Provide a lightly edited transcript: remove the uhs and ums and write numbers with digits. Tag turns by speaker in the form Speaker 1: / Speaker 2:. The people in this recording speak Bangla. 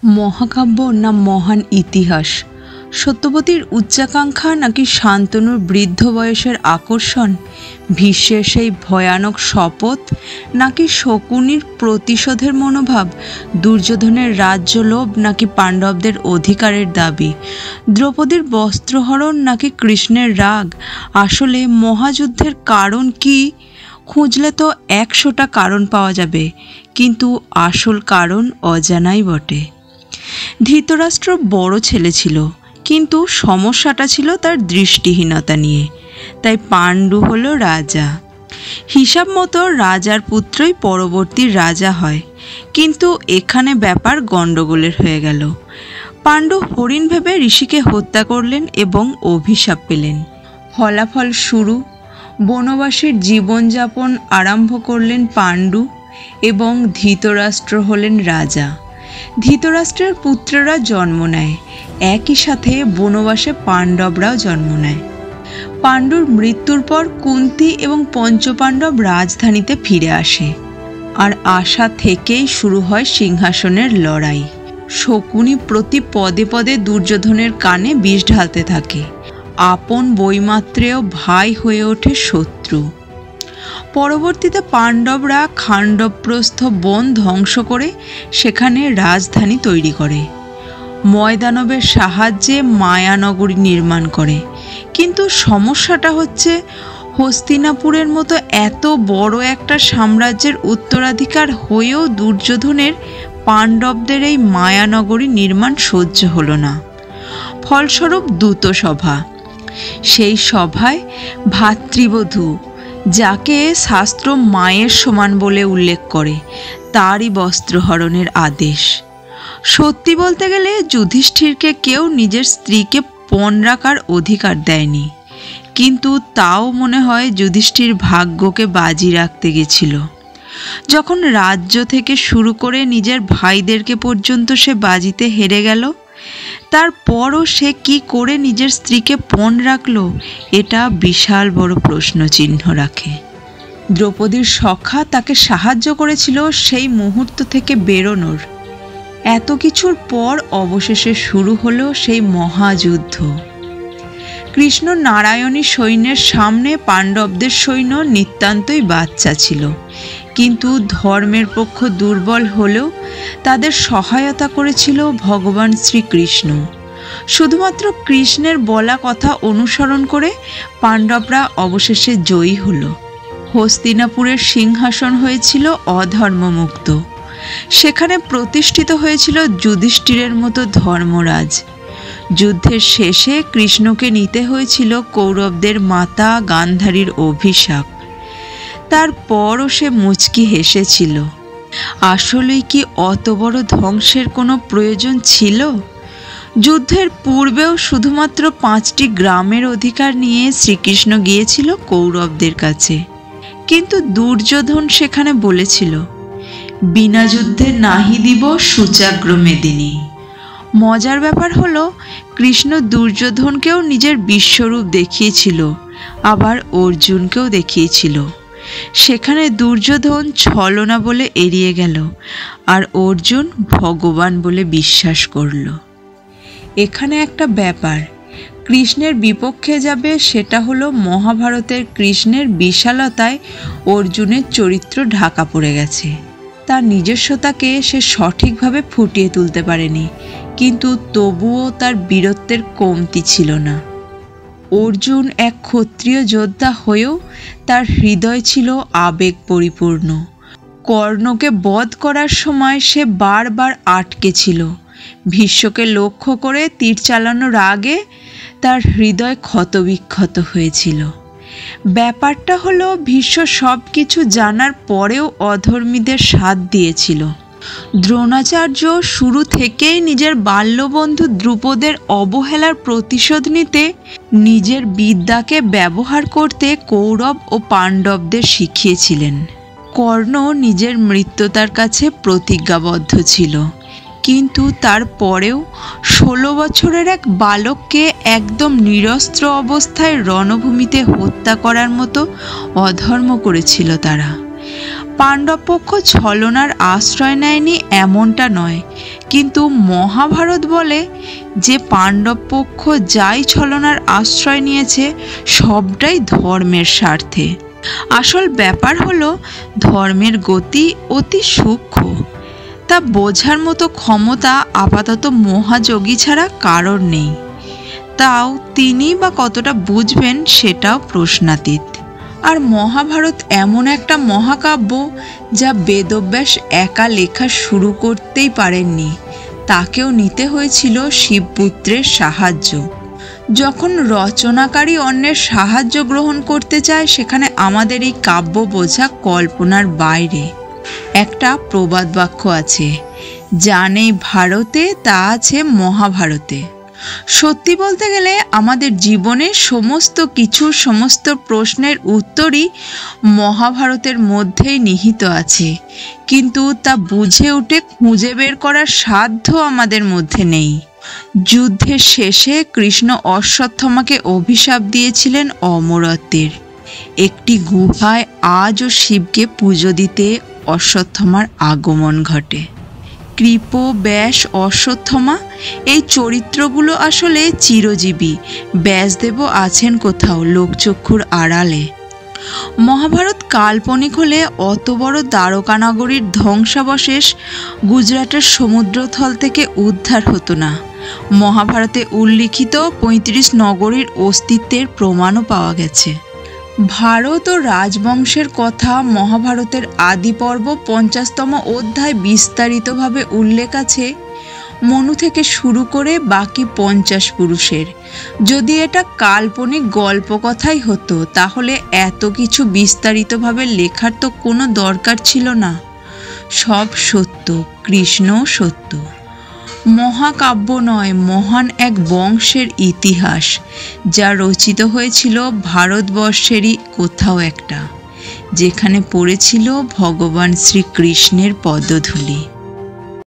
Speaker 1: মহাকাব্য না মহান ইতিহাস? সত্যবতীর উচ্চাকাঙ্ক্ষা নাকি শান্তনুর বৃদ্ধ বয়সের আকর্ষণ? ভীষ্মের সেই ভয়ানক শপথ নাকি শকুনির প্রতিশোধের মনোভাব? দুর্যোধনের রাজ্যলোভ নাকি পাণ্ডবদের অধিকারের দাবি? দ্রৌপদীর বস্ত্রহরণ নাকি কৃষ্ণের রাগ? আসলে মহাযুদ্ধের কারণ কি? খুঁজলে তো 100টা কারণ পাওয়া যাবে, কিন্তু আসল কারণ অজানাই বটে। ধৃতরাষ্ট্র বড় ছেলে ছিল, কিন্তু সমস্যাটা ছিল তার দৃষ্টিহীনতা নিয়ে। তাই পাণ্ডু হলো রাজা। হিসাব মতো রাজার পুত্রই পরবর্তী রাজা হয়, কিন্তু এখানে ব্যাপার গণ্ডগোলের হয়ে গেল। পাণ্ডু হরিণ ভেবে ঋষিকে হত্যা করলেন এবং অভিশাপ পেলেন। ফলাফল শুরু, বনবাসীর জীবনযাপন আরম্ভ করলেন পাণ্ডু এবং ধৃতরাষ্ট্র হলেন রাজা। ধৃতরাষ্ট্রের পুত্ররা জন্ম নেয়, একই সাথে বনবাসে পাণ্ডবরাও জন্ম নেয়। পাণ্ডুর মৃত্যুর পর কুন্তী এবং পঞ্চপাণ্ডব রাজধানীতে ফিরে আসে, আর আশা থেকেই শুরু হয় সিংহাসনের লড়াই। শকুনি প্রতি পদে পদে দুর্যোধনের কানে বিষ ঢালতে থাকে। আপন বৈমাত্রেয় ভাই হয়ে ওঠে শত্রু। পরবর্তীতে পাণ্ডবরা খাণ্ডবপ্রস্থ বন ধ্বংস করে সেখানে রাজধানী তৈরি করে। ময়দানবের সাহায্যে মায়ানগরী নির্মাণ করে। কিন্তু সমস্যাটা হচ্ছে, হস্তিনাপুরের মতো এত বড় একটা সাম্রাজ্যের উত্তরাধিকার হয়েও দুর্যোধনের পাণ্ডবদের এই মায়ানগরী নির্মাণ সহ্য হলো না। ফলস্বরূপ দূত সভা। সেই সভায় ভাতৃবধূ, যাকে শাস্ত্র মায়ের সমান বলে উল্লেখ করে, তারই বস্ত্রহরণের আদেশ। সত্যি বলতে গেলে যুধিষ্ঠিরকে কেউ নিজের স্ত্রীকে পণ রাখার অধিকার দেয়নি, কিন্তু তাও মনে হয় যুধিষ্ঠির ভাগ্যকে বাজি রাখতে গেছিল। যখন রাজ্য থেকে শুরু করে নিজের ভাইদেরকে পর্যন্ত সে বাজিতে হেরে গেল, তারপরও সে কি করে নিজের স্ত্রীকে পণ রাখল, এটা বিশাল বড় প্রশ্নচিহ্ন রাখে। দ্রৌপদীর সখা তাকে সাহায্য করেছিল সেই মুহূর্ত থেকে বেরোনোর। এত কিছুর পর অবশেষে শুরু হলো সেই মহাযুদ্ধ। কৃষ্ণ নারায়ণী সৈন্যের সামনে পাণ্ডবদের সৈন্য নিতান্তই বাচ্চা ছিল, কিন্তু ধর্মের পক্ষ দুর্বল হলেও তাদের সহায়তা করেছিল ভগবান শ্রীকৃষ্ণ। শুধুমাত্র কৃষ্ণের বলা কথা অনুসরণ করে পাণ্ডবরা অবশেষে জয়ী হলো। হস্তিনাপুরের সিংহাসন হয়েছিল অধর্মমুক্ত। সেখানে প্রতিষ্ঠিত হয়েছিল যুধিষ্ঠিরের মতো ধর্মরাজ। যুদ্ধের শেষে কৃষ্ণকে নিতে হয়েছিল কৌরবদের মাতা গান্ধারীর অভিশাপ। তারপরও সে মুচকি হেসেছিল। আসলেই কি অত বড় ধ্বংসের কোনো প্রয়োজন ছিল? যুদ্ধের পূর্বেও শুধুমাত্র 5টি গ্রামের অধিকার নিয়ে শ্রীকৃষ্ণ গিয়েছিল কৌরবদের কাছে, কিন্তু দুর্যোধন সেখানে বলেছিল, বিনা যুদ্ধে নাহি দিব শুচাগ্র মেদিনী। মজার ব্যাপার হলো, কৃষ্ণ দুর্যোধনকেও নিজের বিশ্বরূপ দেখিয়েছিল, আবার অর্জুনকেও দেখিয়েছিল। সেখানে দুর্যোধন ছলনা বলে এড়িয়ে গেল, আর অর্জুন ভগবান বলে বিশ্বাস করল। এখানে একটা ব্যাপার কৃষ্ণের বিপক্ষে যাবে, সেটা হলো মহাভারতের কৃষ্ণের বিশালতায় অর্জুনের চরিত্র ঢাকা পড়ে গেছে। তার নিজস্বতাকে সে সঠিকভাবে ফুটিয়ে তুলতে পারেনি, কিন্তু তবুও তার বীরত্বের কমতি ছিল না। অর্জুন এক ক্ষত্রিয় যোদ্ধা হয়েও তার হৃদয় ছিল আবেগ পরিপূর্ণ। কর্ণকে বধ করার সময় সে বারবার আটকে ছিল। ভীষ্মকে লক্ষ্য করে তীর চালানোর আগে তার হৃদয় ক্ষতবিক্ষত হয়েছিল। ব্যাপারটা হলো, ভীষ্ম সব কিছু জানার পরেও অধর্মীদের সাথ দিয়েছিল। দ্রোণাচার্য শুরু থেকেই নিজের বাল্যবন্ধু দ্রুপদের অবহেলার প্রতিশোধ নিতে নিজের বিদ্যাকে ব্যবহার করতে কৌরব ও পাণ্ডবদের শিখিয়েছিলেন। কর্ণ নিজের মৃত্যুতার কাছে প্রতিজ্ঞাবদ্ধ ছিল, কিন্তু তারপরেও 16 বছরের এক বালককে একদম নিরস্ত্র অবস্থায় রণভূমিতে হত্যা করার মতো অধর্ম করেছিল তারা। পাণ্ডবপক্ষ ছলনার আশ্রয় নেয়নি এমনটা নয়, কিন্তু মহাভারত বলে যে পাণ্ডবপক্ষ যাই ছলনার আশ্রয় নিয়েছে সবটাই ধর্মের স্বার্থে। আসল ব্যাপার হলো ধর্মের গতি অতি সূক্ষ্ম, তা বোঝার মতো ক্ষমতা আপাতত মহাযোগী ছাড়া কারোর নেই। তাও তিনি বা কতটা বুঝবেন সেটাও প্রশ্নাতীত। আর মহাভারত এমন একটা মহাকাব্য যা বেদব্যাস একা লেখা শুরু করতেই পারেননি, তাকেও নিতে হয়েছিল শিবপুত্রের সাহায্য। যখন রচনাকারী অন্যের সাহায্য গ্রহণ করতে চায় সেখানে আমাদের এই কাব্য বোঝা কল্পনার বাইরে। একটা প্রবাদ বাক্য আছে, যা নেই ভারতে তা আছে মহাভারতে। সত্যি বলতে গেলে আমাদের জীবনের সমস্ত প্রশ্নের উত্তরই মহাভারতের মধ্যেই নিহিত আছে, কিন্তু তা বুঝে উঠে খুঁজে বের করার সাধ্য আমাদের মধ্যে নেই। যুদ্ধের শেষে কৃষ্ণ অশ্বত্থামাকে অভিশাপ দিয়েছিলেন অমরত্বের। একটি গুহায় আজও শিবকে পুজো দিতে অশ্বত্থামার আগমন ঘটে। কৃপ, ব্যাস, অশ্বত্থামা এই চরিত্রগুলো আসলে চিরজীবী। ব্যাসদেবও আছেন কোথাও লোকচক্ষুর আড়ালে। মহাভারত কাল্পনিক হলে অত বড় দ্বারকানগরীর ধ্বংসাবশেষ গুজরাটের সমুদ্রতল থেকে উদ্ধার হতো না। মহাভারতে উল্লিখিত ৩৫ নগরীর অস্তিত্বের প্রমাণও পাওয়া গেছে। ভারত ও রাজবংশের কথা মহাভারতের আদি পর্ব ৫০তম অধ্যায় বিস্তারিতভাবে উল্লেখ আছে, মনু থেকে শুরু করে বাকি ৫০ পুরুষের। যদি এটা কাল্পনিক গল্পকথাই হতো তাহলে এত কিছু বিস্তারিতভাবে লেখার তো কোনো দরকার ছিল না। সব সত্য, কৃষ্ণও সত্য। মহাকাব্য নয়, মহান এক বংশের ইতিহাস, যা রচিত হয়েছিল ভারতবর্ষেরই কোথাও একটা, যেখানে পড়েছিল ভগবান শ্রীকৃষ্ণের পদধূলি।